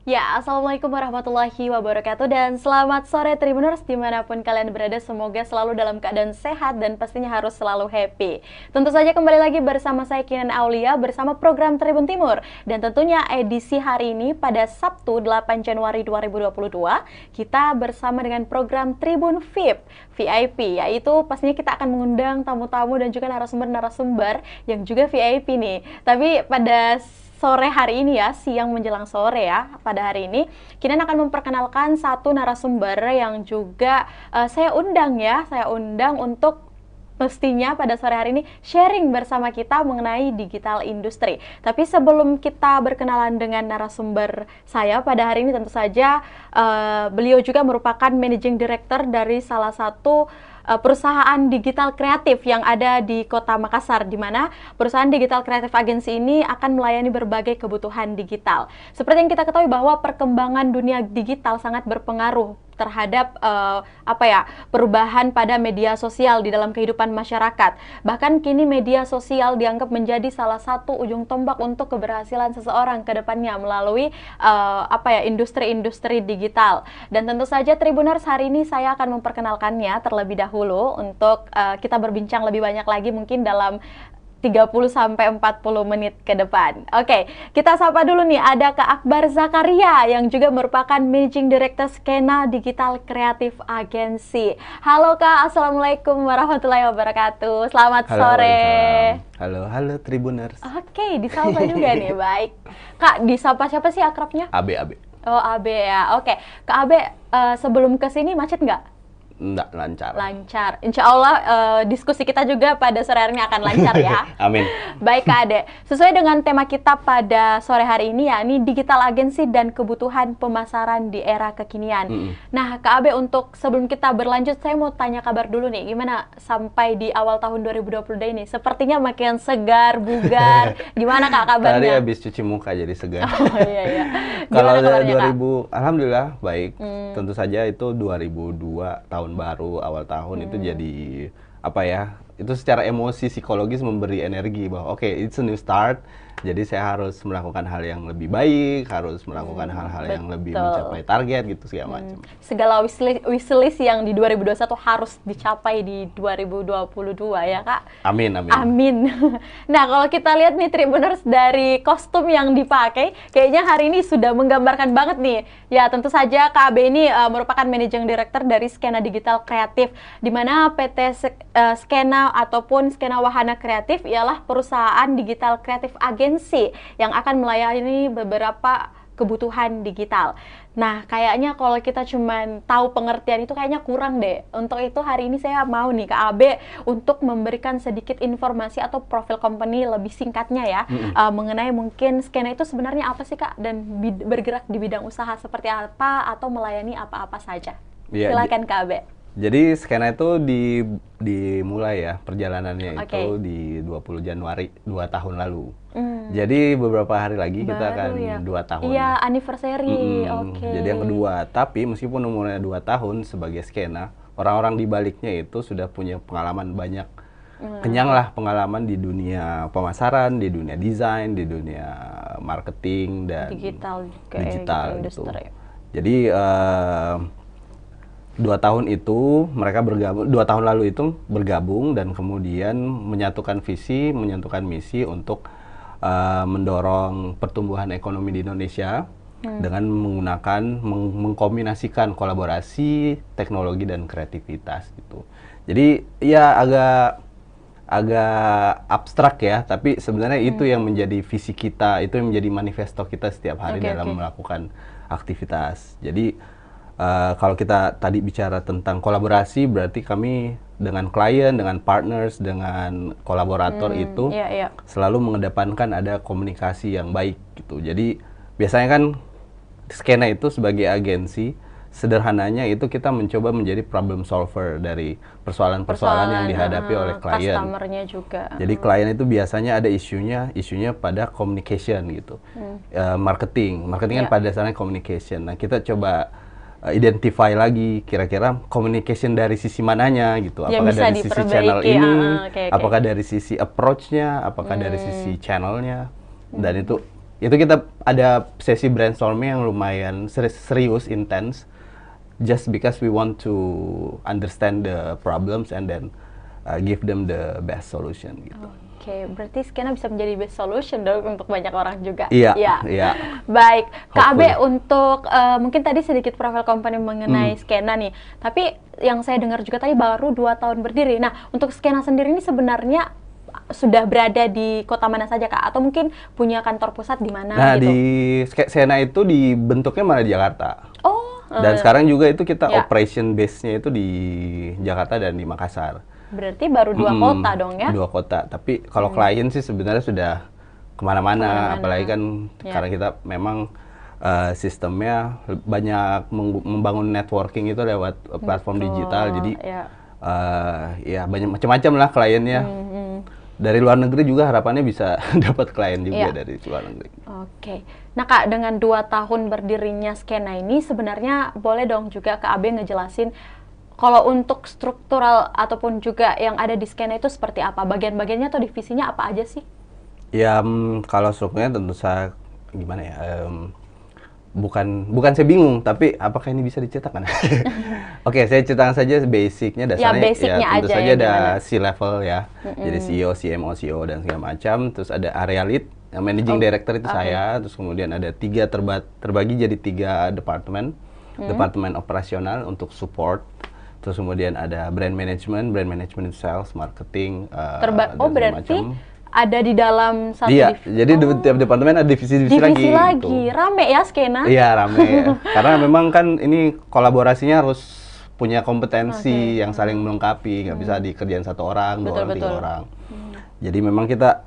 Ya, Assalamualaikum warahmatullahi wabarakatuh dan selamat sore Tribuners dimanapun kalian berada, semoga selalu dalam keadaan sehat dan pastinya harus selalu happy. Tentu saja kembali lagi bersama saya Kinan Aulia bersama program Tribun Timur dan tentunya edisi hari ini pada Sabtu 8 Januari 2022 kita bersama dengan program Tribun VIP, yaitu pastinya kita akan mengundang tamu-tamu dan juga narasumber-narasumber yang juga VIP nih. Tapi pada sore hari ini ya, siang menjelang sore ya, pada hari ini Kinan akan memperkenalkan satu narasumber yang juga saya undang untuk mestinya pada sore hari ini sharing bersama kita mengenai digital industry. Tapi sebelum kita berkenalan dengan narasumber saya pada hari ini, tentu saja beliau juga merupakan managing director dari salah satu perusahaan digital kreatif yang ada di Kota Makassar, di mana perusahaan digital kreatif agensi ini akan melayani berbagai kebutuhan digital. Seperti yang kita ketahui bahwa perkembangan dunia digital sangat berpengaruh terhadap perubahan pada media sosial di dalam kehidupan masyarakat. Bahkan kini media sosial dianggap menjadi salah satu ujung tombak untuk keberhasilan seseorang ke depannya melalui industri-industri digital. Dan tentu saja Tribuners, hari ini saya akan memperkenalkannya terlebih dahulu untuk kita berbincang lebih banyak lagi mungkin dalam 30-40 menit ke depan. Oke, kita sapa dulu nih, ada Kak Akbar Zakaria yang juga merupakan Managing Director Skena Digital Kreatif Agensi. Halo Kak, Assalamualaikum warahmatullahi wabarakatuh. Selamat sore. Halo Tribuners. Oke, disapa juga nih, baik. Kak, disapa siapa sih akrabnya? AB. Oh, AB ya, oke. Kak AB, sebelum kesini macet nggak? Nggak, lancar. Lancar. Insya Allah diskusi kita juga pada sore hari ini akan lancar ya. Amin. Baik Kak Ade, sesuai dengan tema kita pada sore hari ini ya, ini digital agensi dan kebutuhan pemasaran di era kekinian. Nah Kak Abe, untuk sebelum kita berlanjut, saya mau tanya kabar dulu nih, gimana sampai di awal tahun 2022 ini? Sepertinya makin segar, bugar. Gimana Kak kabarnya? Tadi habis cuci muka jadi segar. Oh iya. Kalau kabarnya, 2000, Alhamdulillah baik. Tentu saja itu 2002 tahun baru, awal tahun itu jadi itu secara emosi psikologis memberi energi bahwa oke, it's a new start. Jadi saya harus melakukan hal yang lebih baik, harus melakukan hal-hal yang lebih mencapai target gitu segala macam. Segala wishlist yang di 2021 harus dicapai di 2022 ya Kak. Amin. Nah kalau kita lihat nih Tribuners, dari kostum yang dipakai, kayaknya hari ini sudah menggambarkan banget nih. Ya tentu saja Kak AB ini merupakan Managing Director dari Skena Digital Kreatif, di mana PT Skena ataupun Skena Wahana Kreatif ialah perusahaan digital kreatif agensi yang akan melayani beberapa kebutuhan digital. Nah, kayaknya kalau kita cuman tahu pengertian itu kayaknya kurang deh. Untuk itu hari ini saya mau nih Kak Abe untuk memberikan sedikit informasi atau profil company lebih singkatnya ya, mengenai mungkin Skena itu sebenarnya apa sih Kak, dan bergerak di bidang usaha seperti apa atau melayani apa-apa saja. Ya, silakan Kak Abe. Jadi Skena itu dimulai ya perjalanannya itu di 20 Januari 2 tahun lalu. Jadi beberapa hari lagi kita akan ya. 2 tahun. Iya, anniversary. Oke. Jadi yang kedua, tapi meskipun umurnya 2 tahun sebagai Skena, orang-orang di baliknya itu sudah punya pengalaman banyak. Kenyang lah pengalaman di dunia pemasaran, di dunia desain, di dunia marketing dan digital gitu. Jadi 2 tahun itu mereka bergabung, 2 tahun lalu itu bergabung dan kemudian menyatukan visi, menyatukan misi untuk mendorong pertumbuhan ekonomi di Indonesia dengan menggunakan mengkombinasikan kolaborasi, teknologi dan kreativitas gitu. Jadi ya agak abstrak ya, tapi sebenarnya itu yang menjadi visi kita, itu yang menjadi manifesto kita setiap hari dalam melakukan aktivitas. Jadi kalau kita tadi bicara tentang kolaborasi, berarti kami dengan klien, dengan partners, dengan kolaborator itu selalu mengedepankan ada komunikasi yang baik gitu. Jadi biasanya kan Skena itu sebagai agensi, sederhananya itu kita mencoba menjadi problem solver dari persoalan-persoalan yang dihadapi oleh klien. Customernya juga. Jadi klien itu biasanya ada isunya pada communication gitu. Marketing kan pada dasarnya communication. Nah kita coba identify lagi kira-kira communication dari sisi mananya gitu. Apakah dari sisi channel ini, apakah dari sisi approach-nya, apakah dari sisi channel-nya. Dan itu itu kita ada sesi brainstorming yang lumayan serius, intens, just because we want to understand the problems and then give them the best solution gitu. Oke, berarti Skena bisa menjadi best solution dong untuk banyak orang juga. Iya. Baik, Kak Abe, Hopefully. untuk mungkin tadi sedikit profil company mengenai Skena nih, tapi yang saya dengar juga tadi baru 2 tahun berdiri. Nah, untuk Skena sendiri ini sebenarnya sudah berada di kota mana saja, Kak? Atau mungkin punya kantor pusat di mana Nah, gitu? di Skena itu dibentuknya malah di Jakarta. Oh, Dan sekarang juga itu kita ya. operation base-nya itu di Jakarta dan di Makassar. Berarti baru 2 kota dong ya? 2 kota, tapi kalau klien sih sebenarnya sudah kemana-mana, apalagi kan karena kita memang sistemnya banyak membangun networking itu lewat platform digital, jadi ya banyak macam-macam lah kliennya. Dari luar negeri juga harapannya bisa dapat klien juga dari luar negeri. Oke. Nah Kak, dengan 2 tahun berdirinya Skena ini sebenarnya boleh dong juga Kak Abe ngejelasin kalau untuk struktural ataupun juga yang ada di Skena itu seperti apa? Bagian-bagiannya atau divisinya apa aja sih? Ya, kalau strukturnya tentu saja gimana ya? Bukan saya bingung, tapi apakah ini bisa diceritakan? Oke, saya ceritakan saja basicnya, dasarnya. Basicnya tentu aja saja ya, ada gimana? C-level ya, jadi CEO, CMO, CEO dan segala macam. Terus ada area lead, managing director itu saya. Terus kemudian ada 3 terbagi jadi 3 departemen. Departemen operasional untuk support. Terus kemudian ada brand management itu sales, marketing, dan berarti macam. ada di dalam satu Iya, jadi tiap departemen ada divisi-divisi lagi. lagi. Gitu. Rame ya Skena? Iya, rame. Karena memang kan ini kolaborasinya harus punya kompetensi yang saling melengkapi, nggak bisa dikerjain 1 orang, 2 orang, 3 orang. Jadi memang kita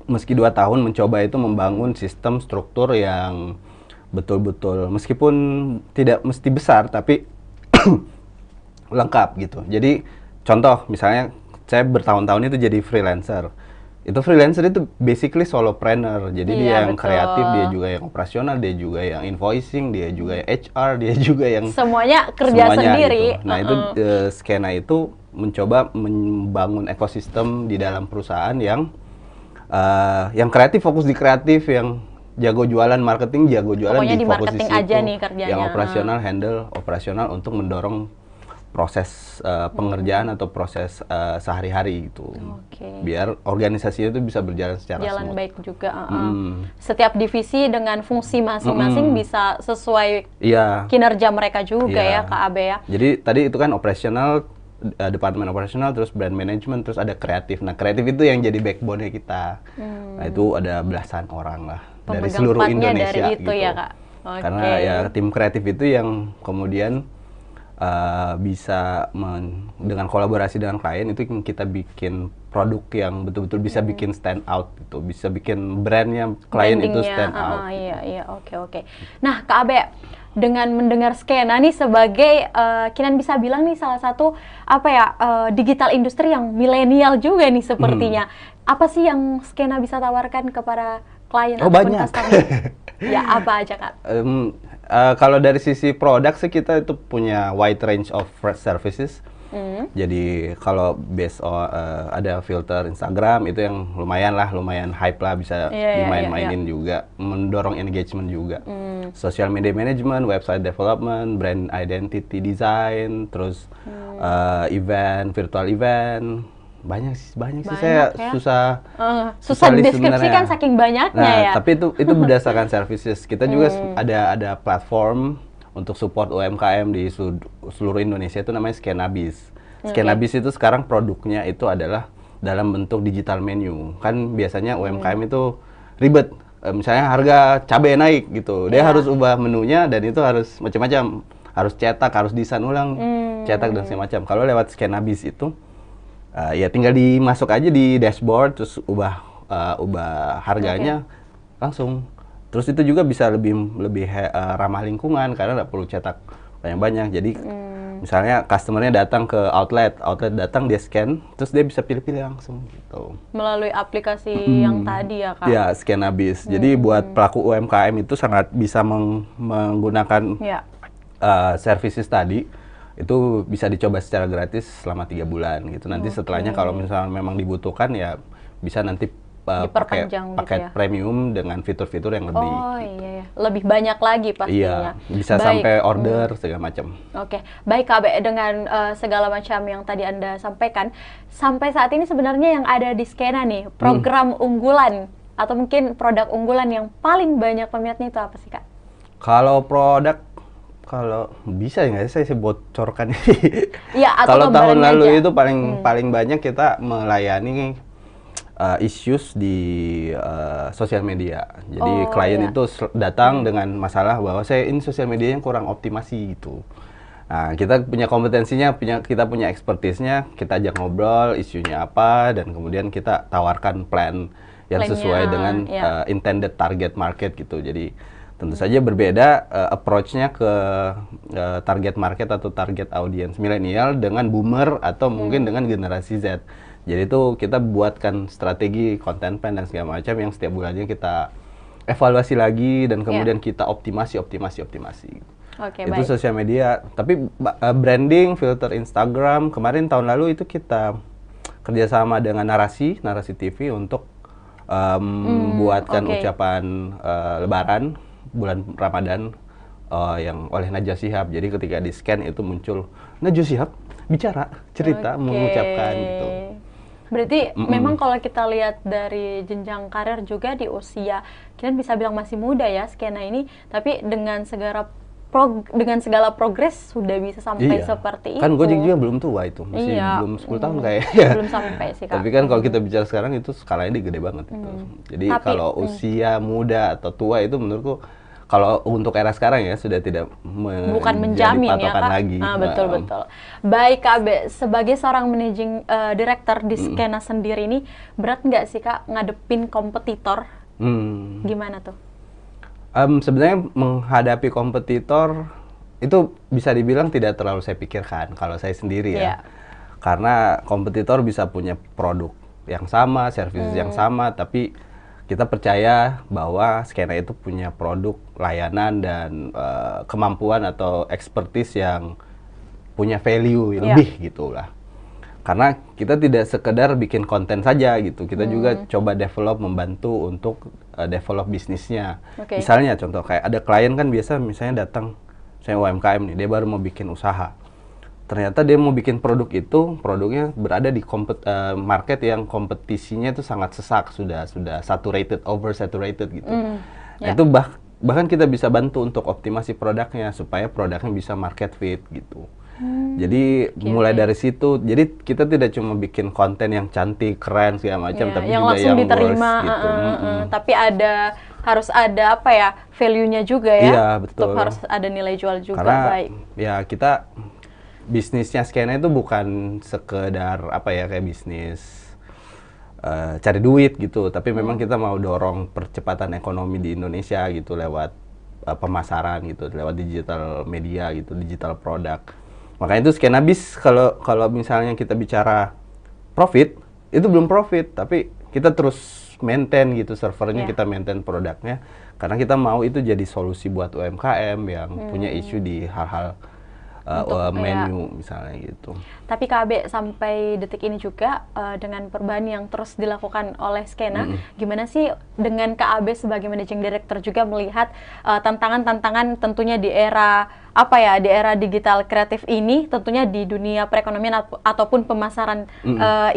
meski 2 tahun mencoba itu membangun sistem struktur yang betul-betul, meskipun tidak mesti besar, tapi lengkap gitu. Jadi contoh misalnya saya bertahun-tahun itu jadi freelancer. Itu freelancer itu basically solopreneur. Jadi dia yang kreatif, dia juga yang operasional, dia juga yang invoicing, dia juga yang HR, dia juga yang semuanya kerja sendiri. Gitu. Nah, itu Skena itu mencoba membangun ekosistem di dalam perusahaan yang kreatif, fokus di kreatif, yang jago jualan marketing, jago jualan pokoknya di fokus marketing di aja nih kerjanya. Yang operasional handle operasional untuk mendorong proses pengerjaan atau proses sehari-hari gitu. Biar organisasi itu bisa berjalan secara smooth. Baik juga. Setiap divisi dengan fungsi masing-masing bisa sesuai kinerja mereka juga ya Kak Abe ya. Jadi tadi itu kan operasional, departemen operasional, terus brand management, terus ada kreatif. Nah, kreatif itu yang jadi backbone-nya kita. Nah, itu ada belasan orang lah dari seluruh Indonesia dari itu gitu. Ya, Kak. Karena ya tim kreatif itu yang kemudian bisa dengan kolaborasi dengan klien itu kita bikin produk yang betul-betul bisa bikin stand out gitu, bisa bikin brandnya klien itu stand out. Iya, oke. Nah, Kak Abe, dengan mendengar Skena nih sebagai Kinan bisa bilang nih salah satu digital industri yang milenial juga nih sepertinya. Apa sih yang Skena bisa tawarkan kepada klien ataupun customer? Ya, apa aja Kak? Kalau dari sisi produk sih kita itu punya wide range of services. Jadi kalau based on ada filter Instagram itu yang lumayan hype lah, bisa dimain-mainin juga, mendorong engagement juga. Social media management, website development, brand identity design, terus event, virtual event. Banyak sih saya susah deskripsikan saking banyaknya ya. Tapi itu berdasarkan services. Kita juga ada platform untuk support UMKM di seluruh Indonesia, itu namanya Skenabis. Skenabis itu sekarang produknya itu adalah dalam bentuk digital menu. Kan biasanya UMKM itu ribet. Misalnya harga cabai naik gitu. Dia harus ubah menunya dan itu harus macam-macam. Harus cetak, harus desain ulang, cetak dan semacam. Kalau lewat Skenabis itu ya tinggal dimasuk aja di dashboard, terus ubah harganya langsung. Terus itu juga bisa lebih ramah lingkungan karena nggak perlu cetak banyak-banyak. Jadi misalnya customernya datang ke outlet datang, dia scan, terus dia bisa pilih-pilih langsung gitu. Melalui aplikasi yang tadi ya Kak? Ya, Skenabis. Jadi buat pelaku UMKM itu sangat bisa menggunakan services tadi. Itu bisa dicoba secara gratis selama 3 bulan gitu. Nanti setelahnya kalau misalnya memang dibutuhkan ya bisa nanti pakai Diperpanjang gitu paket ya? premium dengan fitur-fitur yang lebih. Oh iya ya, lebih banyak lagi pastinya. Iya, bisa Baik. sampai order segala macam. Oke, baik Kak Abe, dengan segala macam yang tadi Anda sampaikan, sampai saat ini sebenarnya yang ada di Skena nih, program unggulan atau mungkin produk unggulan yang paling banyak peminatnya itu apa sih Kak? Kalau produk, kalau bisa ya nggak sih saya bocorkan. Iya, atau Kalau tahun gambarannya lalu aja. itu paling banyak kita melayani issues di sosial media. Jadi Oh, klien iya. itu datang dengan masalah bahwa saya ini sosial medianya kurang optimasi gitu. Nah, kita punya kompetensinya, kita punya expertise-nya, kita ajak ngobrol isunya apa, dan kemudian kita tawarkan plan yang Plan-nya, sesuai dengan ya. intended target market gitu. Jadi tentu saja berbeda approach-nya ke target market atau target audiens milenial dengan boomer atau mungkin dengan generasi Z. Jadi itu kita buatkan strategi content plan dan segala macam yang setiap bulannya kita evaluasi lagi dan kemudian kita optimasi. Oke, Itu baik. sosial media. Tapi branding, filter Instagram, kemarin tahun lalu itu kita kerjasama dengan Narasi TV untuk buatkan oke. ucapan Lebaran bulan Ramadan yang oleh Najwa Shihab. Jadi ketika di scan itu muncul Najwa Shihab bicara, cerita, Oke. mengucapkan gitu. Berarti memang kalau kita lihat dari jenjang karir juga di usia, kita bisa bilang masih muda ya Skena ini, tapi dengan segala progres sudah bisa sampai seperti itu. Kan Gojek juga belum tua itu, masih Iya. belum 10 tahun kayaknya. Belum sampai sih Kak. Tapi kan kalau kita bicara sekarang itu skalanya dia gede banget gitu. Jadi Tapi, kalau usia muda atau tua itu menurutku kalau untuk era sekarang ya sudah tidak bukan menjamin ya patokan Kak. lagi. Betul. Baik Kak Abe, sebagai seorang managing director di Skena sendiri ini, berat nggak sih Kak ngadepin kompetitor? Gimana tuh? Sebenarnya menghadapi kompetitor itu bisa dibilang tidak terlalu saya pikirkan kalau saya sendiri ya. Iya. Karena kompetitor bisa punya produk yang sama, service yang sama, tapi kita percaya bahwa Skena itu punya produk, layanan, dan kemampuan atau expertise yang punya value lebih gitulah. Karena kita tidak sekedar bikin konten saja gitu, kita juga coba develop, membantu untuk develop bisnisnya. Misalnya contoh kayak ada klien kan biasa misalnya datang, saya UMKM nih, dia baru mau bikin usaha. Ternyata dia mau bikin produk itu, produknya berada di market yang kompetisinya itu sangat sesak, sudah saturated, oversaturated gitu. Nah itu bahkan kita bisa bantu untuk optimasi produknya supaya produknya bisa market fit gitu. Jadi mulai dari situ, jadi kita tidak cuma bikin konten yang cantik, keren segala macam, tapi yang juga langsung yang diterima, worth gitu. Tapi harus ada apa ya, value-nya juga ya. Iya, betul. Untuk harus ada nilai jual juga. Karena baik. ya kita bisnisnya Skena itu bukan sekedar apa ya kayak bisnis cari duit gitu, tapi memang kita mau dorong percepatan ekonomi di Indonesia gitu lewat pemasaran gitu, lewat digital media gitu, digital produk. Makanya itu Skenabis kalau misalnya kita bicara profit, itu belum profit, tapi kita terus maintain gitu servernya, kita maintain produknya, karena kita mau itu jadi solusi buat UMKM yang punya isu di hal-hal menu misalnya gitu. Tapi Kak Abe, sampai detik ini juga dengan perubahan yang terus dilakukan oleh Skena, gimana sih dengan Kak Abe sebagai managing director juga melihat tantangan-tantangan tentunya di era di era digital kreatif ini, tentunya di dunia perekonomian ataupun pemasaran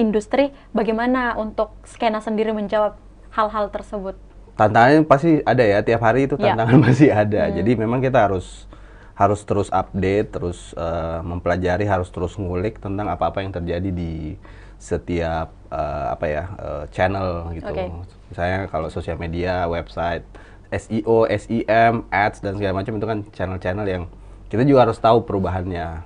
industri, bagaimana untuk Skena sendiri menjawab hal-hal tersebut? Tantangannya pasti ada ya, tiap hari itu tantangan masih ada. Jadi memang kita harus terus update, terus mempelajari, harus terus ngulik tentang apa-apa yang terjadi di setiap channel gitu. Misalnya kalau sosial media, website, SEO, SEM, ads dan segala macam itu kan channel-channel yang kita juga harus tahu perubahannya.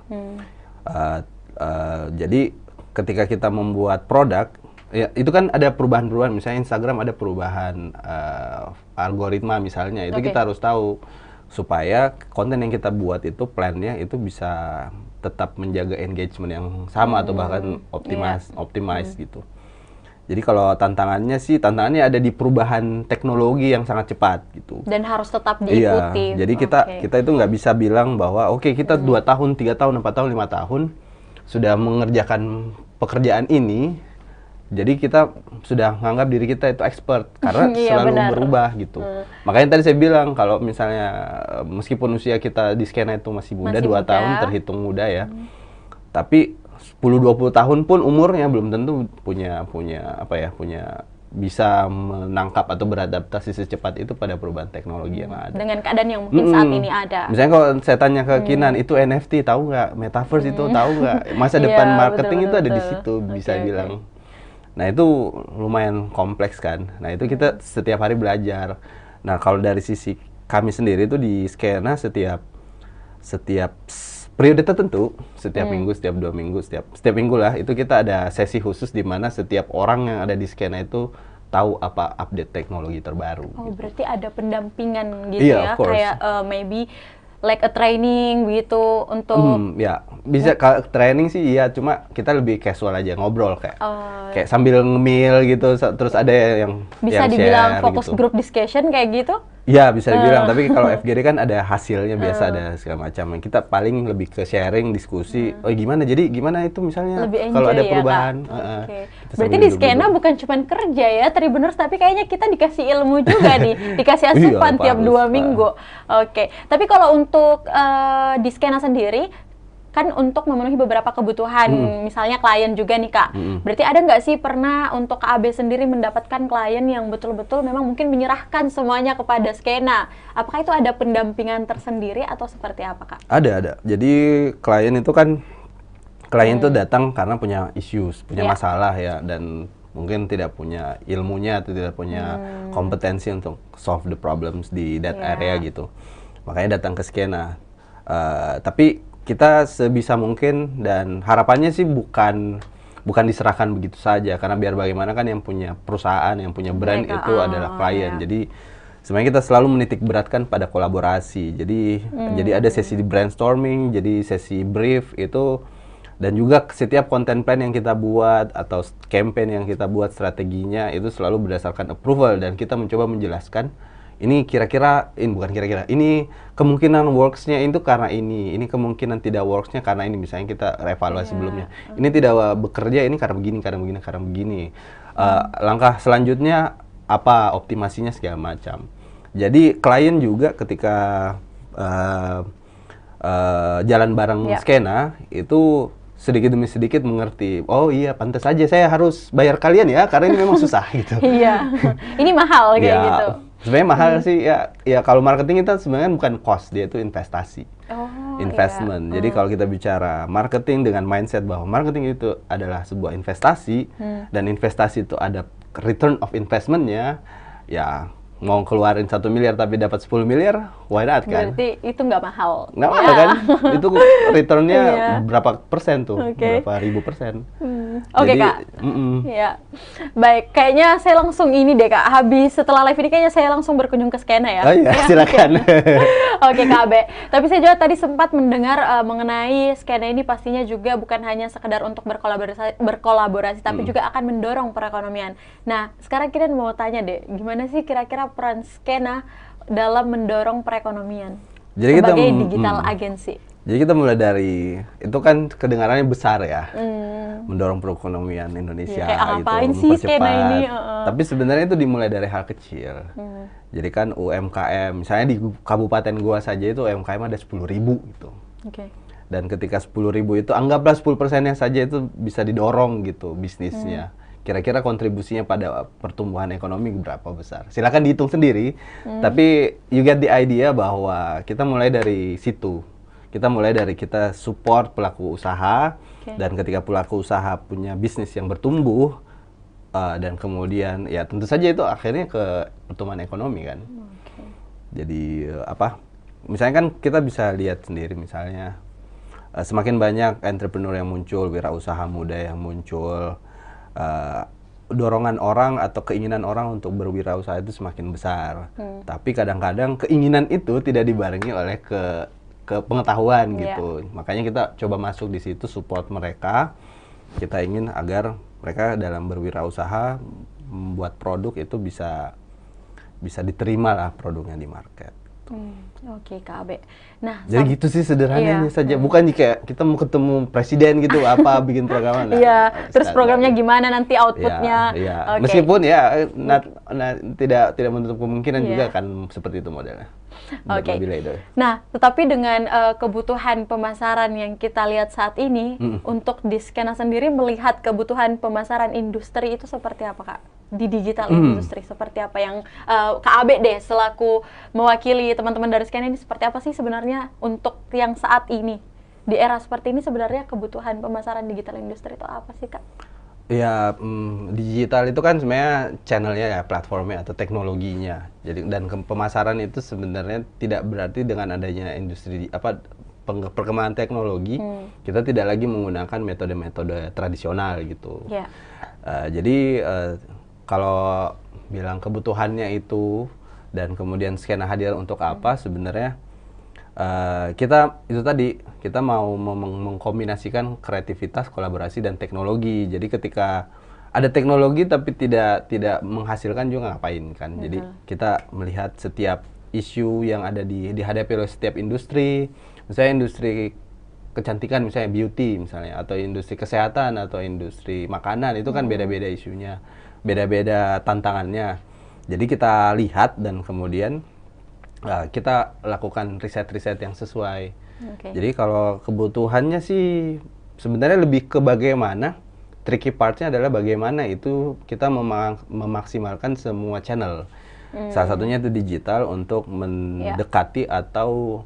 Jadi ketika kita membuat produk, ya itu kan ada perubahan-perubahan. Misalnya Instagram ada perubahan algoritma misalnya, itu kita harus tahu supaya konten yang kita buat itu plannya itu bisa tetap menjaga engagement yang sama atau bahkan optimize gitu. Jadi kalau tantangannya ada di perubahan teknologi yang sangat cepat gitu. Dan harus tetap diikuti. Iya, jadi kita itu nggak bisa bilang bahwa kita 2 tahun, 3 tahun, 4 tahun, 5 tahun sudah mengerjakan pekerjaan ini, Jadi kita sudah menganggap diri kita itu expert karena Iya, selalu benar. berubah gitu. Makanya tadi saya bilang kalau misalnya meskipun usia kita di skena itu masih muda, Masih 2 muda. tahun terhitung muda ya. Tapi 10-20 tahun pun umurnya belum tentu punya bisa menangkap atau beradaptasi secepat itu pada perubahan teknologi yang ada. Dengan keadaan yang mungkin saat ini ada. Misalnya kalau saya tanya ke Kinan, itu NFT tahu nggak? Metaverse itu tahu nggak? Masa Iya, depan marketing betul, itu ada di betul. situ, bisa Oke, bilang. oke. Nah itu lumayan kompleks kan. Nah itu kita setiap hari belajar. Nah kalau dari sisi kami sendiri itu di skena setiap periode tertentu, setiap minggu, setiap 2 minggu, setiap minggu lah, itu kita ada sesi khusus di mana setiap orang yang ada di skena itu tahu apa update teknologi terbaru. Oh, Gitu. berarti ada pendampingan gitu Iya, ya, of course. kayak maybe like a training begitu untuk Ya bisa kalau training sih iya, cuma kita lebih casual aja ngobrol kayak Oh. kayak sambil ngemil gitu, terus ada yang bisa yang dibilang share fokus gitu. group discussion kayak gitu. Ya bisa dibilang, tapi kalau FGD kan ada hasilnya biasa ada segala macam. Kita paling lebih ke sharing, diskusi. Oh gimana? Jadi gimana itu misalnya Lebih kalau enjoy ada ya, perubahan? Kak? Oke. Kita Berarti sambil di skena duduk-duduk. bukan cuma kerja ya, Tribuners, tapi kayaknya kita dikasih ilmu juga nih, dikasih Iya, asupan tiap harus, 2 Pak. minggu. Oke. Tapi kalau untuk di skena sendiri, kan untuk memenuhi beberapa kebutuhan, misalnya klien juga nih Kak. Berarti ada nggak sih pernah untuk Kak Abe sendiri mendapatkan klien yang betul-betul memang mungkin menyerahkan semuanya kepada skena? Apakah itu ada pendampingan tersendiri atau seperti apa Kak? Ada. Jadi klien itu kan itu datang karena punya issues, punya Iya. masalah ya, dan mungkin tidak punya ilmunya atau tidak punya kompetensi untuk solve the problems di that Iya. area gitu. Makanya datang ke skena. Tapi kita sebisa mungkin dan harapannya sih bukan diserahkan begitu saja, karena biar bagaimana kan yang punya perusahaan, yang punya brand Mereka, itu adalah klien. iya. Jadi sebenarnya kita selalu menitik beratkan pada kolaborasi. Jadi ada sesi di brainstorming, jadi sesi brief itu, dan juga setiap konten plan yang kita buat atau campaign yang kita buat strateginya itu selalu berdasarkan approval, dan kita mencoba menjelaskan ini ini kemungkinan works-nya itu karena ini kemungkinan tidak works-nya karena ini, misalnya kita revaluasi sebelumnya. Ini tidak bekerja ini karena begini. Langkah selanjutnya apa, optimasinya segala macam. Jadi klien juga ketika jalan bareng skena itu sedikit demi sedikit mengerti, oh iya pantas saja saya harus bayar kalian ya karena ini memang susah gitu. Iya, ini mahal kayak gitu. Sebenarnya mahal sih ya kalau marketing itu sebenarnya bukan cost, dia itu investasi. Oh, Investment. Jadi kalau kita bicara marketing dengan mindset bahwa marketing itu adalah sebuah investasi, dan investasi itu ada return of investment-nya, ya mau keluarin 1 miliar tapi dapat 10 miliar, why not kan? Berarti itu nggak mahal. Nggak mahal kan? Itu returnnya Iya. berapa persen tuh? Oke. Berapa ribu persen? Oke Jadi, Kak. Ya. Baik, kayaknya saya langsung ini deh Kak. Habis setelah live ini kayaknya saya langsung berkunjung ke skena ya. Oh iya, silakan. Oke Kak Abe. Tapi saya juga tadi sempat mendengar mengenai skena ini pastinya juga bukan hanya sekedar untuk berkolaborasi tapi juga akan mendorong perekonomian. Nah, sekarang kita mau tanya deh, gimana sih kira-kira peran skena dalam mendorong perekonomian Jadi kita sebagai digital agency? Jadi kita mulai dari, itu kan kedengarannya besar ya, mendorong perekonomian Indonesia, Ya, kayak gitu, ngapain sih skena mempercepat. ini? Tapi sebenarnya itu dimulai dari hal kecil. Jadi kan UMKM, misalnya di kabupaten gua saja itu UMKM ada 10.000 gitu. Oke. Dan ketika 10.000 itu, anggaplah 10%-nya saja itu bisa didorong gitu bisnisnya. Kira-kira kontribusinya pada pertumbuhan ekonomi berapa besar? Silakan dihitung sendiri. Tapi you get the idea bahwa kita mulai dari situ. Kita mulai dari kita support pelaku usaha, dan ketika pelaku usaha punya bisnis yang bertumbuh, dan kemudian ya tentu saja itu akhirnya ke pertumbuhan ekonomi kan. Jadi misalnya kan kita bisa lihat sendiri misalnya semakin banyak entrepreneur yang muncul, wirausaha muda yang muncul, dorongan orang atau keinginan orang untuk berwirausaha itu semakin besar. Tapi kadang-kadang keinginan itu tidak dibarengi oleh ke pengetahuan gitu. Makanya kita coba masuk di situ, support mereka. Kita ingin agar mereka dalam berwirausaha membuat produk itu bisa diterima lah produknya di market. Oke, Kak Abe. Nah, Jadi gitu sih sederhananya iya. saja. Bukan kayak kita mau ketemu presiden gitu, apa bikin program. Nah, Iya, terus programnya gimana nanti outputnya? Iya. Oke. Meskipun ya tidak menutup kemungkinan Iya. juga kan seperti itu modelnya. Oke. Berbeda itu. Nah, tetapi dengan kebutuhan pemasaran yang kita lihat saat ini, untuk di Skena sendiri melihat kebutuhan pemasaran industri itu seperti apa, Kak? Di digital industri seperti apa yang Kak Abe deh selaku mewakili teman-teman dari Skena ini, seperti apa sih sebenarnya untuk yang saat ini di era seperti ini, sebenarnya kebutuhan pemasaran digital industri itu apa sih, Kak? Ya, digital itu kan sebenarnya channelnya ya, platformnya atau teknologinya. Jadi dan pemasaran itu sebenarnya tidak berarti dengan adanya industri perkembangan teknologi, kita tidak lagi menggunakan metode-metode tradisional gitu. Yeah. Jadi kalau bilang kebutuhannya itu dan kemudian Skena hadir untuk apa, sebenarnya kita itu tadi kita mau mengkombinasikan kreativitas, kolaborasi dan teknologi. Jadi ketika ada teknologi tapi tidak menghasilkan juga ngapain kan. Jadi kita melihat setiap isu yang ada dihadapi oleh setiap industri, misalnya industri kecantikan misalnya beauty misalnya, atau industri kesehatan atau industri makanan, itu kan beda-beda isunya, beda-beda tantangannya. Jadi kita lihat dan kemudian kita lakukan riset-riset yang sesuai. Jadi kalau kebutuhannya sih sebenarnya lebih ke bagaimana, tricky partnya adalah bagaimana itu kita memaksimalkan semua channel. Salah satunya itu digital untuk mendekati atau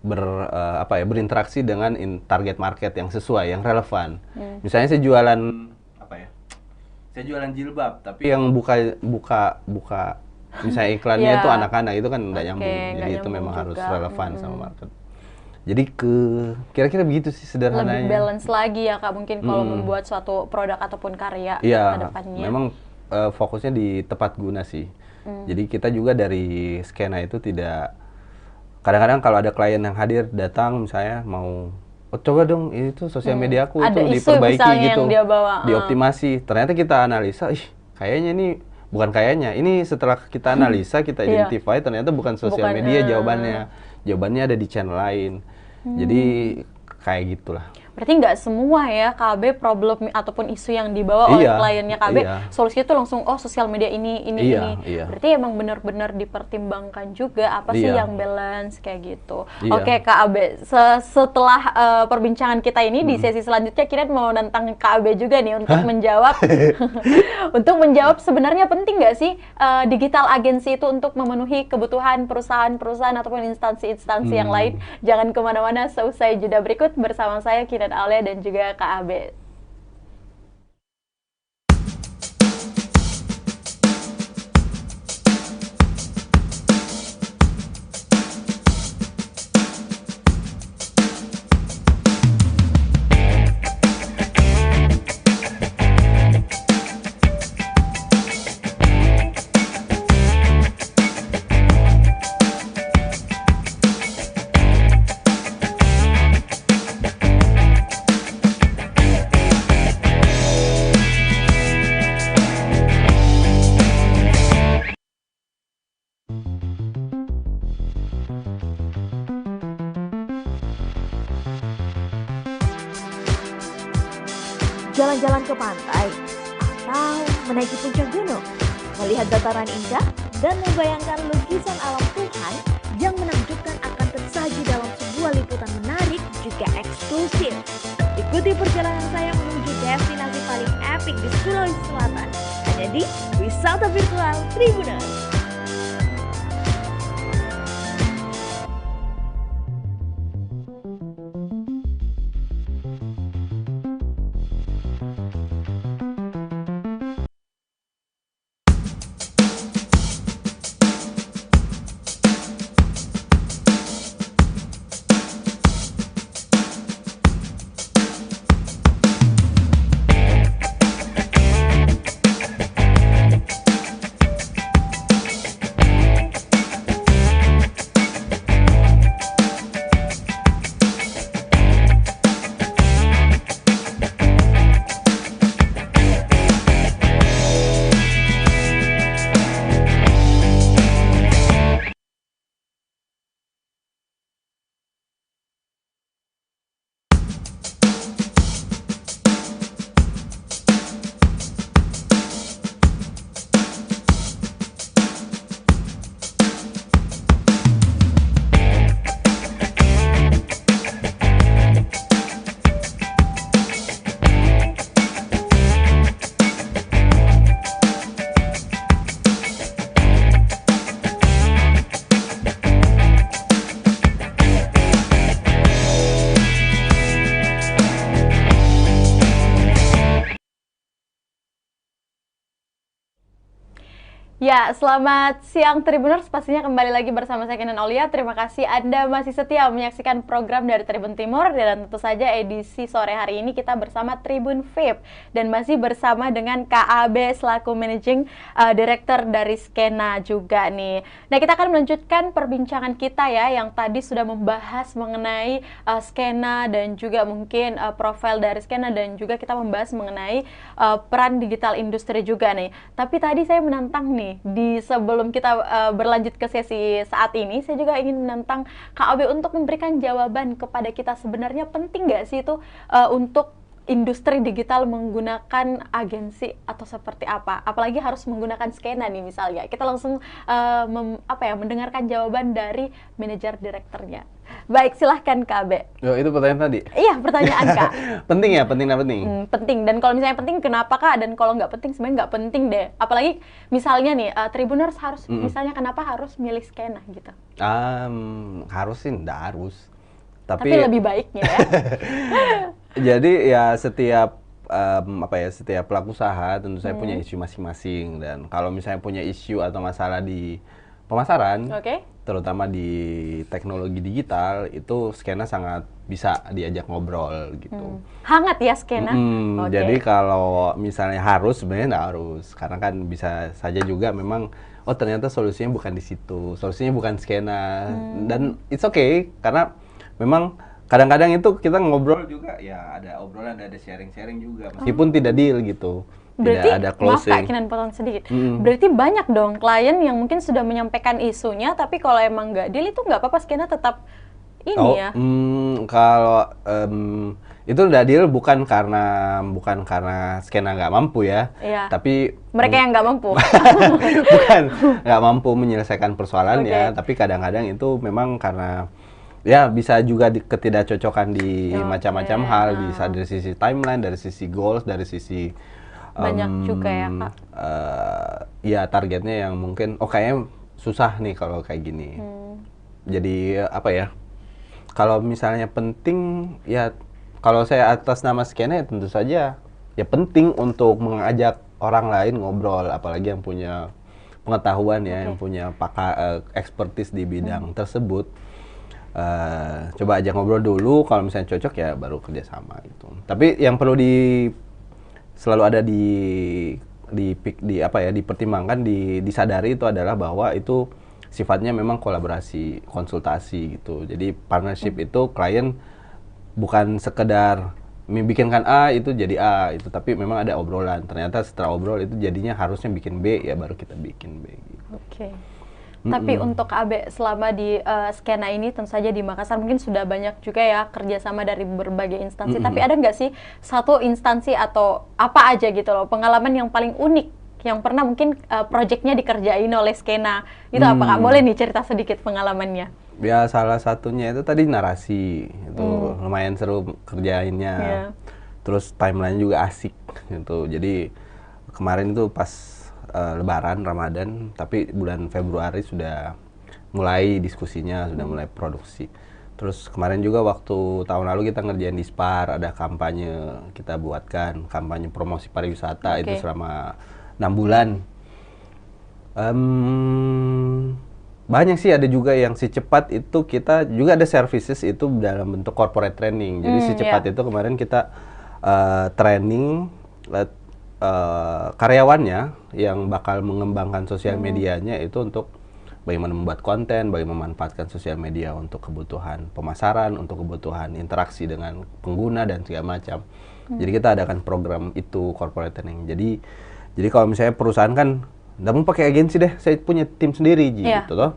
berinteraksi dengan target market yang sesuai, yang relevan. Misalnya saya jualan saya jualan jilbab, tapi yang buka misalnya iklannya itu anak-anak, itu kan nggak nyambung. Jadi itu memang harus relevan sama market. Jadi kira-kira begitu sih sederhananya. Lebih balance lagi ya, Kak, mungkin kalau membuat suatu produk ataupun karya ke depannya. Memang fokusnya di tepat guna sih. Jadi kita juga dari Skena itu tidak, kadang-kadang kalau ada klien yang hadir datang misalnya mau coba dong ini tuh sosial media aku ada itu isu diperbaiki gitu, yang dia bawa, dioptimasi. Ternyata kita analisa, kayaknya ini bukan kayaknya, ini setelah kita analisa, kita identify, ternyata bukan sosial media jawabannya ada di channel lain. Jadi kayak gitulah. Berarti nggak semua ya KB problem ataupun isu yang dibawa oleh kliennya KB, solusinya tuh langsung sosial media ini. Berarti emang benar-benar dipertimbangkan juga apa sih yang balance kayak gitu. Oke, KB, setelah perbincangan kita ini di sesi selanjutnya kita mau nantang KB juga nih untuk menjawab untuk menjawab sebenarnya penting nggak sih digital agency itu untuk memenuhi kebutuhan perusahaan-perusahaan ataupun instansi-instansi yang lain. Jangan kemana-mana, seusai jeda berikut bersama saya Kinan Aulia dan juga Kak Abe. Jalan-jalan ke pantai, atau menaiki puncak gunung, melihat dataran indah, dan membayangkan lukisan alam Tuhan yang menakjubkan akan tersaji dalam sebuah liputan menarik juga eksklusif. Ikuti perjalanan saya menuju destinasi paling epik di Sulawesi Selatan, hanya di Wisata Virtual Tribuners. Ya, selamat siang Tribuners, pastinya kembali lagi bersama saya Kinan Aulia. Terima kasih Anda masih setia menyaksikan program dari Tribun Timur, dan tentu saja edisi sore hari ini kita bersama Tribun VIP dan masih bersama dengan KAB selaku Managing Director dari Skena juga nih. Nah, kita akan melanjutkan perbincangan kita ya, yang tadi sudah membahas mengenai Skena dan juga mungkin profil dari Skena, dan juga kita membahas mengenai peran digital industri juga nih. Tapi tadi saya menantang nih, sebelum kita berlanjut ke sesi saat ini, saya juga ingin menantang KAB untuk memberikan jawaban kepada kita, sebenarnya penting nggak sih itu untuk industri digital menggunakan agensi atau seperti apa? Apalagi harus menggunakan Skena nih misalnya. Kita langsung mendengarkan jawaban dari manajer direkturnya. Baik, silahkan KB. Oh, itu pertanyaan tadi? Iya, pertanyaan Kak. Penting ya? Penting apa penting? Penting, dan kalau misalnya penting kenapa Kak? Dan kalau nggak penting sebenarnya nggak penting deh. Apalagi misalnya nih, Tribuners harus, misalnya kenapa harus milih Skena gitu? Harus sih, nggak harus. Tapi lebih baiknya ya. Jadi ya setiap setiap pelaku usaha tentu saya punya isu masing-masing, dan kalau misalnya punya isu atau masalah di pemasaran, terutama di teknologi digital, itu Skena sangat bisa diajak ngobrol gitu. Hangat ya Skena. Jadi kalau misalnya harus, sebenarnya nggak harus, karena kan bisa saja juga memang ternyata solusinya bukan di situ, solusinya bukan Skena, dan it's okay, karena memang kadang-kadang itu kita ngobrol juga ya, ada obrolan, ada sharing-sharing juga, meskipun tidak deal gitu. Berarti, tidak ada closing. maaf Kak, Kinan potong sedikit. Berarti banyak dong klien yang mungkin sudah menyampaikan isunya, tapi kalau emang nggak deal itu nggak apa-apa, Skena tetap ini ya? Kalau itu udah deal bukan karena Skena nggak mampu ya, tapi mereka yang nggak mampu. bukan nggak mampu menyelesaikan persoalannya, tapi kadang-kadang itu memang karena ya bisa juga ketidakcocokan di macam-macam hal, bisa dari sisi timeline, dari sisi goals, dari sisi banyak juga ya Kak. Ya targetnya yang mungkin kayaknya susah nih kalau kayak gini. Jadi apa ya? Kalau misalnya penting ya, kalau saya atas nama Skena ya tentu saja ya penting untuk mengajak orang lain ngobrol, apalagi yang punya pengetahuan ya, yang punya expertise di bidang tersebut. Coba ajak ngobrol dulu, kalau misalnya cocok ya baru kerjasama gitu. Tapi yang perlu selalu ada dipertimbangkan, disadari itu adalah bahwa itu sifatnya memang kolaborasi, konsultasi gitu. Jadi partnership itu klien bukan sekedar membikinkan A itu jadi A itu, tapi memang ada obrolan. Ternyata setelah obrol itu jadinya harusnya bikin B, ya baru kita bikin B gitu. Tapi untuk KB selama di Skena ini, tentu saja di Makassar mungkin sudah banyak juga ya kerjasama dari berbagai instansi. Tapi ada nggak sih satu instansi atau apa aja gitu loh, pengalaman yang paling unik yang pernah mungkin proyeknya dikerjain oleh Skena? Itu apa Kak? Boleh nih cerita sedikit pengalamannya? Ya salah satunya itu tadi narasi, itu lumayan seru kerjainnya. Terus timeline juga asik gitu. Jadi kemarin itu pas Lebaran, Ramadan, tapi bulan Februari sudah mulai diskusinya, sudah mulai produksi. Terus kemarin juga waktu tahun lalu kita ngerjain di Spar, ada kampanye kita buatkan, kampanye promosi pariwisata itu selama 6 bulan. Banyak sih, ada juga yang si cepat itu kita juga ada services itu dalam bentuk corporate training. Jadi si cepat itu kemarin kita training karyawannya yang bakal mengembangkan sosial medianya itu untuk bagaimana membuat konten, bagaimana memanfaatkan sosial media untuk kebutuhan pemasaran, untuk kebutuhan interaksi dengan pengguna dan segala macam. Jadi kita adakan program itu corporate training. Jadi kalau misalnya perusahaan kan nggak mau pakai agensi deh, saya punya tim sendiri gitu toh.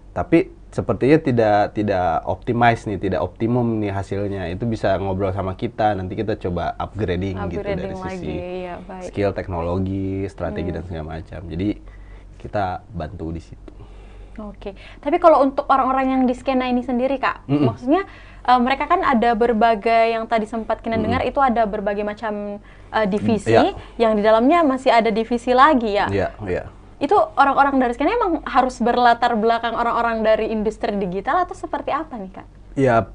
Tapi sepertinya tidak optimize nih, tidak optimum nih hasilnya. Itu bisa ngobrol sama kita, nanti kita coba upgrading gitu dari sisi skill, teknologi, strategi dan segala macam. Jadi kita bantu di situ. Tapi kalau untuk orang-orang yang di Skena ini sendiri Kak, maksudnya mereka kan ada berbagai, yang tadi sempat kita dengar itu ada berbagai macam divisi, yang di dalamnya masih ada divisi lagi ya. Itu orang-orang dari Skena emang harus berlatar belakang orang-orang dari industri digital atau seperti apa nih Kak? Ya,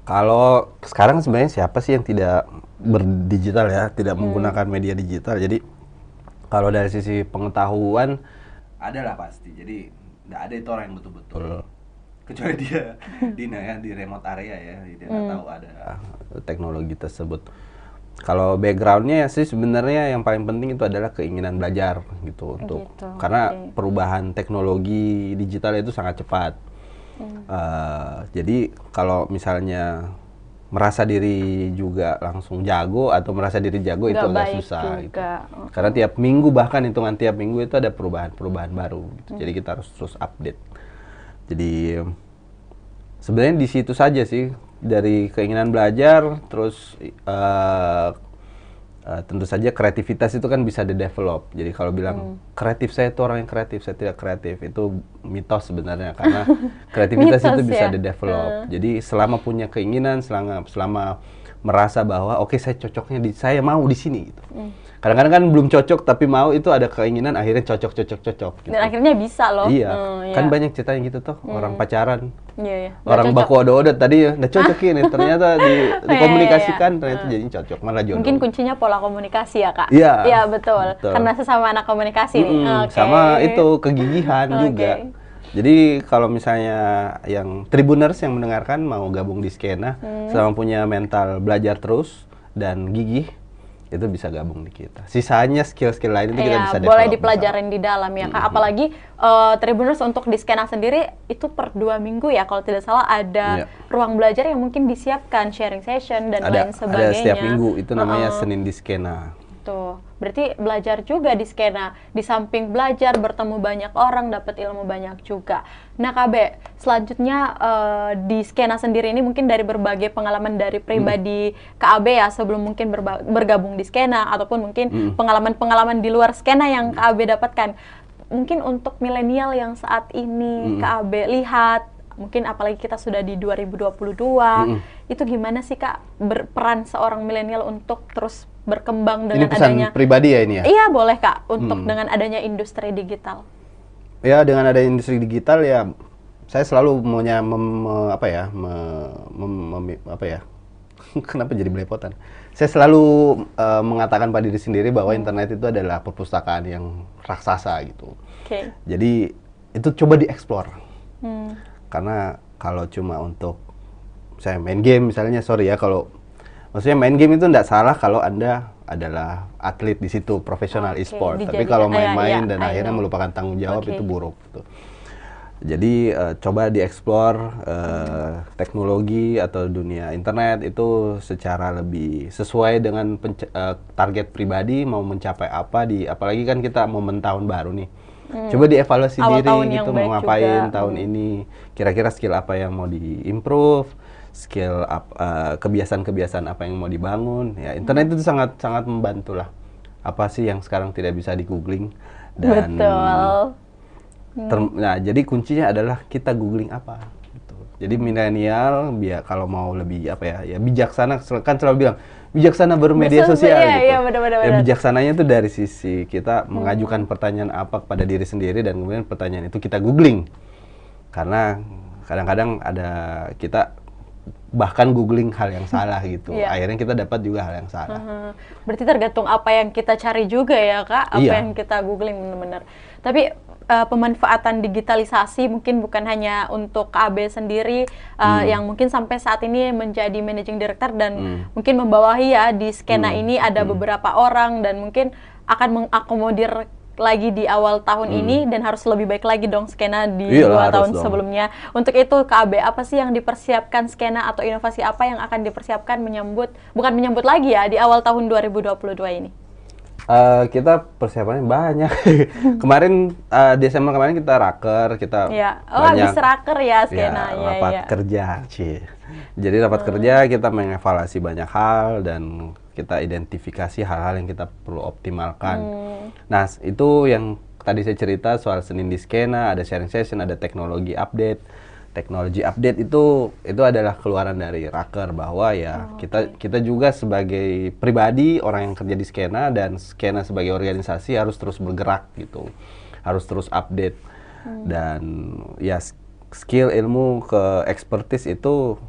kalau sekarang sebenarnya siapa sih yang tidak berdigital ya, tidak menggunakan media digital. Jadi kalau dari sisi pengetahuan Ada lah pasti. Jadi nggak ada itu orang yang betul-betul, kecuali dia di remote area ya, dia nggak tahu ada teknologi tersebut. Kalau backgroundnya sih sebenarnya yang paling penting itu adalah keinginan belajar gitu karena perubahan teknologi digital itu sangat cepat. Jadi kalau misalnya merasa diri juga langsung jago atau merasa diri jago itu agak susah gitu. Karena tiap minggu, bahkan hitungan tiap minggu itu ada perubahan baru gitu. Jadi kita harus terus update. Jadi sebenarnya di situ saja sih, dari keinginan belajar, terus tentu saja kreativitas itu kan bisa di-develop. Jadi kalau bilang kreatif, saya itu orang yang kreatif, saya tidak kreatif, itu mitos sebenarnya, karena kreativitas itu bisa di-develop. Jadi selama punya keinginan, selama merasa bahwa oke, saya cocoknya saya mau di sini gitu. Kadang-kadang kan belum cocok tapi mau, itu ada keinginan akhirnya cocok gitu. Dan akhirnya bisa loh. Iya. Kan banyak ceritanya gitu tuh, orang pacaran. Iya. Orang baku odo-odo tadi ya udah cocok ini, ternyata dikomunikasikan ternyata jadi cocok, malah jodoh. Mungkin kuncinya pola komunikasi ya, Kak? Iya. Iya, betul. Karena sesama anak komunikasi nih. Sama itu kegigihan juga. Jadi kalau misalnya yang Tribuners yang mendengarkan mau gabung di Skena, selama punya mental belajar terus dan gigih, itu bisa gabung di kita. Sisanya skill-skill lain itu kita bisa develop. Boleh dipelajarin di dalam ya, Kak. Apalagi Tribuners untuk di Skena sendiri itu per 2 minggu ya, kalau tidak salah ada ruang belajar yang mungkin disiapkan, sharing session dan lain sebagainya. Ada setiap minggu, itu namanya Senin di Skena. Tuh, berarti belajar juga di Skena. Di samping belajar, bertemu banyak orang, dapat ilmu banyak juga. Nah, KB, selanjutnya di Skena sendiri ini mungkin dari berbagai pengalaman dari pribadi KB ya, sebelum mungkin bergabung di Skena, ataupun mungkin pengalaman-pengalaman di luar Skena yang KB dapatkan. Mungkin untuk milenial yang saat ini KB lihat, mungkin apalagi kita sudah di 2022, itu gimana sih, Kak, berperan seorang milenial untuk terus berkembang dengan adanya pribadi ya ini ya? Iya, boleh, Kak, untuk dengan adanya industri digital. Ya, dengan adanya industri digital ya, saya selalu maunya kenapa jadi belepotan? Saya selalu mengatakan pada diri sendiri bahwa internet itu adalah perpustakaan yang raksasa gitu. Jadi itu coba dieksplor. Karena kalau cuma untuk saya main game misalnya, sorry ya, kalau maksudnya main game itu tidak salah kalau Anda adalah atlet di situ, profesional e-sport. Tapi kalau main-main dan akhirnya melupakan tanggung jawab, itu buruk gitu. Jadi coba dieksplor teknologi atau dunia internet itu secara lebih sesuai dengan target pribadi, mau mencapai apa, apalagi kan kita momen tahun baru nih. Coba dievaluasi diri gitu, mau ngapain tahun ini, kira-kira skill apa yang mau di-improve, skill kebiasaan-kebiasaan apa yang mau dibangun. Ya, internet itu sangat membantu lah. Apa sih yang sekarang tidak bisa di-googling, dan nah, jadi kuncinya adalah kita googling apa gitu. Jadi milenial kalau mau lebih bijaksana, kan selalu bilang bijaksana bermedia sosial gitu. Iya, benar. Ya, bijaksananya itu dari sisi kita mengajukan pertanyaan apa kepada diri sendiri, dan kemudian pertanyaan itu kita googling. Karena kadang-kadang kita bahkan googling hal yang salah gitu. Akhirnya kita dapat juga hal yang salah. Berarti tergantung apa yang kita cari juga ya, Kak, apa yang kita googling, benar-benar. Tapi pemanfaatan digitalisasi mungkin bukan hanya untuk KB sendiri, yang mungkin sampai saat ini menjadi managing director dan mungkin membawahi ya di Skena ini ada beberapa orang, dan mungkin akan mengakomodir lagi di awal tahun ini, dan harus lebih baik lagi dong Skena di 2 tahun sebelumnya. Untuk itu KB, apa sih yang dipersiapkan Skena, atau inovasi apa yang akan dipersiapkan bukan menyambut lagi ya di awal tahun 2022 ini? Kita persiapannya banyak. Kemarin Desember kemarin kita raker, kita habis raker ya Skena, rapat kerja, Jadi rapat kerja kita mengevaluasi banyak hal dan kita identifikasi hal-hal yang kita perlu optimalkan. Nah, itu yang tadi saya cerita soal Senin di Skena, ada sharing session, ada teknologi update. Teknologi update itu adalah keluaran dari raker, bahwa kita juga sebagai pribadi, orang yang kerja di Skena, dan Skena sebagai organisasi harus terus bergerak gitu, harus terus update. Dan ya, skill, ilmu, expertise itu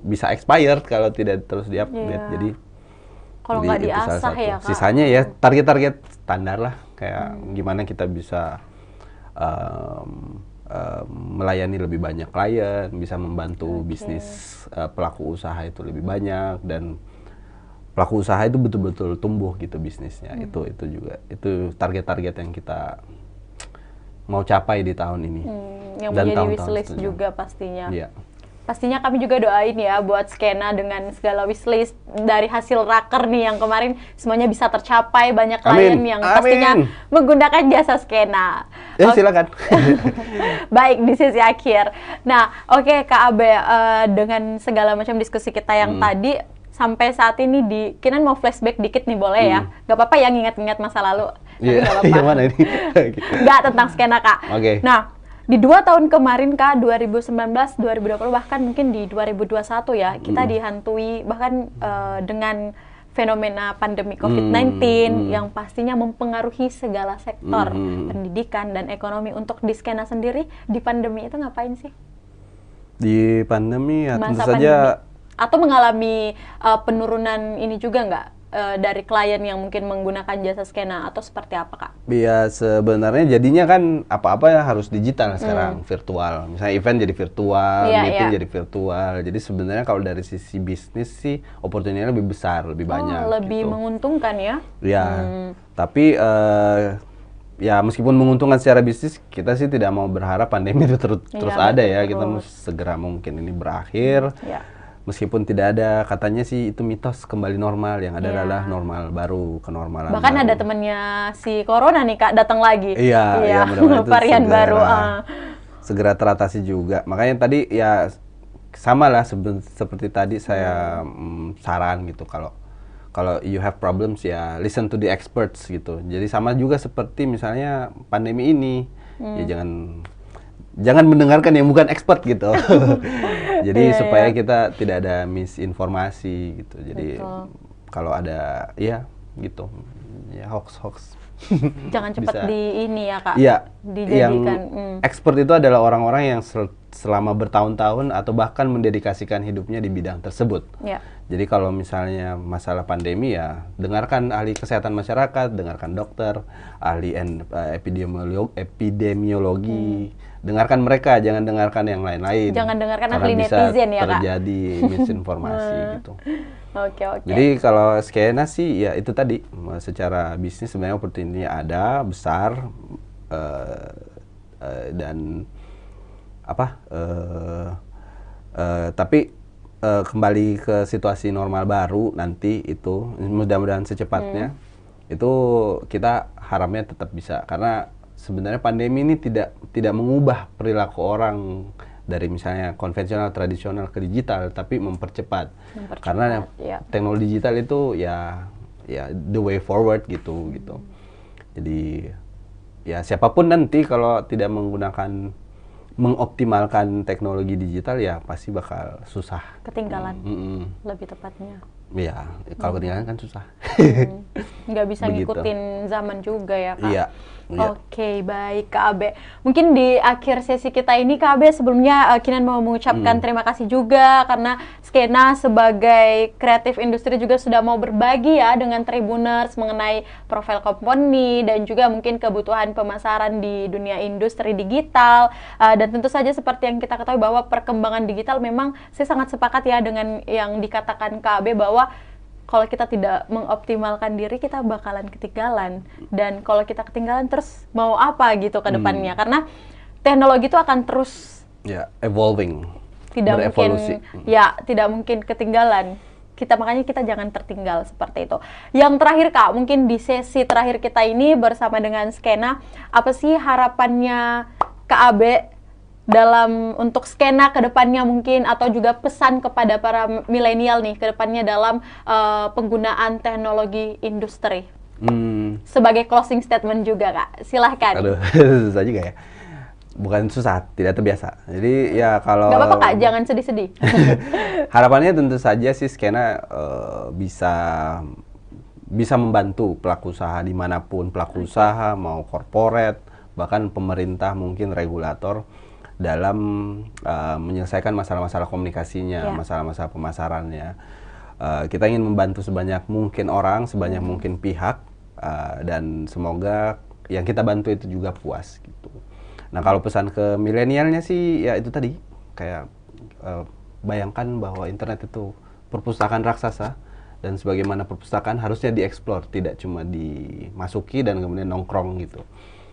bisa expired kalau tidak terus diupdate. Jadi Kalau nggak diasah ya Kak. Sisanya ya target-target standar lah, kayak gimana kita bisa melayani lebih banyak klien, bisa membantu bisnis pelaku usaha itu lebih banyak, dan pelaku usaha itu betul-betul tumbuh gitu bisnisnya. Itu juga itu target-target yang kita mau capai di tahun ini. Yang dan menjadi wishlist juga pastinya. Iya. Pastinya kami juga doain ya buat Skena dengan segala wishlist dari hasil raker nih yang kemarin semuanya bisa tercapai, banyak klien yang pastinya menggunakan jasa Skena. Silakan. Baik, di sisi akhir. Nah, oke Kak Abe, dengan segala macam diskusi kita yang tadi, sampai saat ini Kinan mau flashback dikit nih, boleh ya? Gak apa-apa ya ngingat-ngingat masa lalu. Iya, yang mana ini? Nggak, tentang Skena Kak. Oke. Nah, di 2 tahun kemarin Kak, 2019, 2020, bahkan mungkin di 2021 ya, kita dihantui bahkan dengan fenomena pandemi COVID-19 yang pastinya mempengaruhi segala sektor pendidikan dan ekonomi. Untuk di Skena sendiri, di pandemi itu ngapain sih? Di pandemi ya tentu saja pandemi. Atau mengalami penurunan ini juga nggak? Dari klien yang mungkin menggunakan jasa Skena, atau seperti apa Kak? Ya sebenarnya jadinya kan apa-apa ya harus digital sekarang, virtual. Misalnya event jadi virtual, meeting jadi virtual. Jadi sebenarnya kalau dari sisi bisnis sih opportunity-nya lebih besar, lebih banyak. Lebih menguntungkan ya? Ya, tapi ya meskipun menguntungkan secara bisnis, kita sih tidak mau berharap pandemi itu terus ada ya. Kita mau segera mungkin ini berakhir. Meskipun tidak ada, katanya sih itu mitos kembali normal, yang ada adalah normal baru, kenormalan bahkan baru. ada temennya si Corona nih Kak datang lagi. Iya, mudah-mudahan itu varian baru. Segera teratasi juga. Makanya tadi ya sama lah seperti tadi saya saran gitu, kalau you have problems ya listen to the experts gitu. Jadi sama juga seperti misalnya pandemi ini, ya jangan mendengarkan yang bukan expert gitu. Jadi supaya kita tidak ada misinformasi gitu. Jadi kalau ada gitu ya hoax jangan cepat di ini ya Kak. Iya. Dijadikan expert itu adalah orang-orang yang selama bertahun-tahun atau bahkan mendedikasikan hidupnya di bidang tersebut. Jadi kalau misalnya masalah pandemi ya dengarkan ahli kesehatan masyarakat, dengarkan dokter, ahli epidemiologi. Dengarkan mereka, jangan dengarkan yang lain-lain. Jangan dengarkan ahli netizen ya Kak. Terjadi misinformasi gitu. Oke. Jadi kalau Skena sih ya itu tadi, secara bisnis sebenarnya opportunity ada besar, dan tapi kembali ke situasi normal baru nanti itu mudah-mudahan secepatnya itu kita harapnya tetap bisa, karena sebenarnya pandemi ini tidak mengubah perilaku orang dari misalnya konvensional tradisional ke digital, tapi mempercepat. Karena teknologi digital itu ya the way forward gitu. Jadi ya siapapun nanti kalau tidak mengoptimalkan teknologi digital ya pasti bakal susah. Ketinggalan. Lebih tepatnya. Iya, kalau ketinggalan kan susah. Nggak bisa ngikutin zaman juga ya Kak. Iya. Oke, baik Kak Abe. Mungkin di akhir sesi kita ini Kak Abe, sebelumnya Kinan mau mengucapkan terima kasih juga karena Skena sebagai kreatif industri juga sudah mau berbagi ya dengan Tribuners mengenai profil company dan juga mungkin kebutuhan pemasaran di dunia industri digital. Dan tentu saja seperti yang kita ketahui bahwa perkembangan digital memang saya sangat sepakat ya dengan yang dikatakan Kak Abe bahwa kalau kita tidak mengoptimalkan diri, kita bakalan ketinggalan. Dan kalau kita ketinggalan, terus mau apa gitu ke depannya? Karena teknologi itu akan terus evolving, berevolusi. Tidak mungkin ketinggalan. Makanya kita jangan tertinggal seperti itu. Yang terakhir Kak, mungkin di sesi terakhir kita ini bersama dengan Skena, apa sih harapannya Kak Abe untuk Skena ke depannya mungkin, atau juga pesan kepada para milenial nih ke depannya dalam penggunaan teknologi industri? Sebagai closing statement juga Kak, silahkan. Aduh, susah juga ya. Bukan susah, tidak terbiasa. Jadi ya kalau... Gak apa-apa Kak, jangan sedih-sedih. Harapannya tentu saja sih Skena bisa membantu pelaku usaha dimanapun, pelaku usaha mau corporate, bahkan pemerintah mungkin regulator, dalam menyelesaikan masalah-masalah komunikasinya, masalah-masalah pemasarannya. Kita ingin membantu sebanyak mungkin orang, sebanyak mungkin pihak, dan semoga yang kita bantu itu juga puas gitu. Nah, kalau pesan ke milenialnya sih ya itu tadi, kayak bayangkan bahwa internet itu perpustakaan raksasa, dan sebagaimana perpustakaan harusnya dieksplor, tidak cuma dimasuki dan kemudian nongkrong gitu.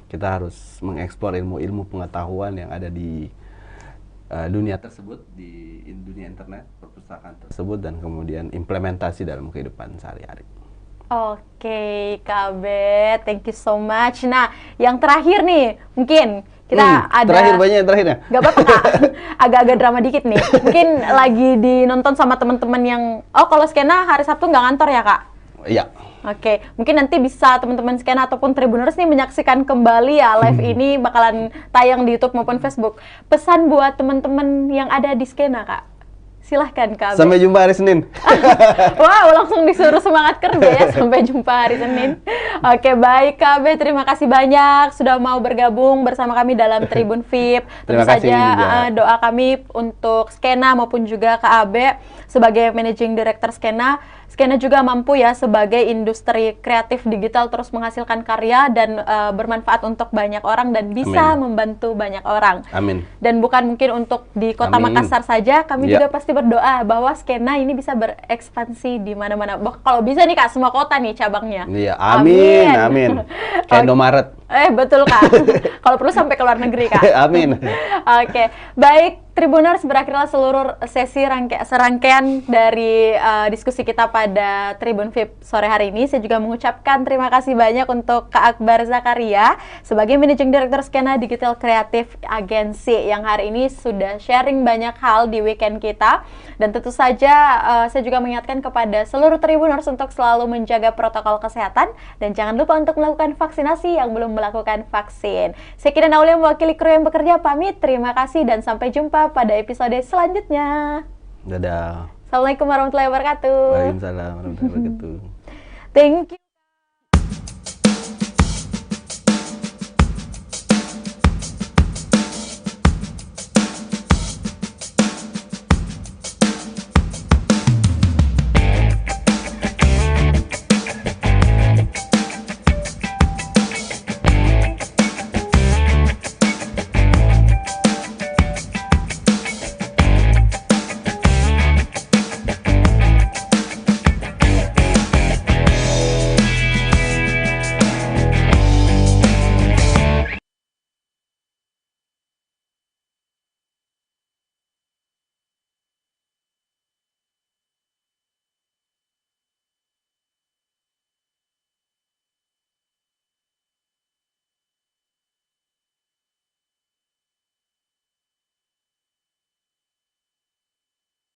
Kita harus mengeksplor ilmu-ilmu pengetahuan yang ada di dunia tersebut, di dunia internet, perpustakaan tersebut, dan kemudian implementasi dalam kehidupan sehari-hari. Oke, Kak Bet, thank you so much. Nah, yang terakhir nih, mungkin kita ada... Terakhir banyak yang terakhirnya. Gak apa-apa, Kak. Agak-agak drama dikit nih. Mungkin lagi dinonton sama teman-teman yang... Oh, kalau Skena hari Sabtu nggak ngantor ya, Kak? Iya. Oke, mungkin nanti bisa teman-teman Skena ataupun Tribuners nih menyaksikan kembali ya live ini bakalan tayang di YouTube maupun Facebook. Pesan buat teman-teman yang ada di Skena, Kak. Silahkan, Kak. Sampai jumpa hari Senin. Wow, langsung disuruh semangat kerja ya. Sampai jumpa hari Senin. Oke, baik Kak B, terima kasih banyak sudah mau bergabung bersama kami dalam Tribun VIP. Tentu Terima kasih saja juga. doa kami untuk Skena maupun juga Kak AB sebagai Managing Director Skena. Skena juga mampu ya sebagai industri kreatif digital terus menghasilkan karya dan bermanfaat untuk banyak orang dan bisa Amin. membantu banyak orang. Amin. Dan bukan mungkin untuk di Kota Amin. Makassar saja, kami Ya. juga pasti berdoa bahwa Skena ini bisa berekspansi di mana-mana. Kalau bisa nih Kak, semua kota nih cabangnya. Iya, amin. Kayak Indomaret. Betul Kak. Kalau perlu sampai ke luar negeri Kak. Amin. Oke, baik Tribuners, berakhirlah seluruh sesi serangkaian dari diskusi kita pada Tribun VIP sore hari ini. Saya juga mengucapkan terima kasih banyak untuk Kak Akbar Zakaria sebagai Managing Director Skena Digital Creative Agency yang hari ini sudah sharing banyak hal di weekend kita. Dan tentu saja saya juga mengingatkan kepada seluruh Tribuners untuk selalu menjaga protokol kesehatan dan jangan lupa untuk melakukan vaksinasi yang belum melakukan vaksin. Saya Kina Aulia mewakili kru yang bekerja pamit. Terima kasih dan sampai jumpa pada episode selanjutnya. Dadah. Assalamualaikum warahmatullahi wabarakatuh. Waalaikumsalam warahmatullahi wabarakatuh. Thank you.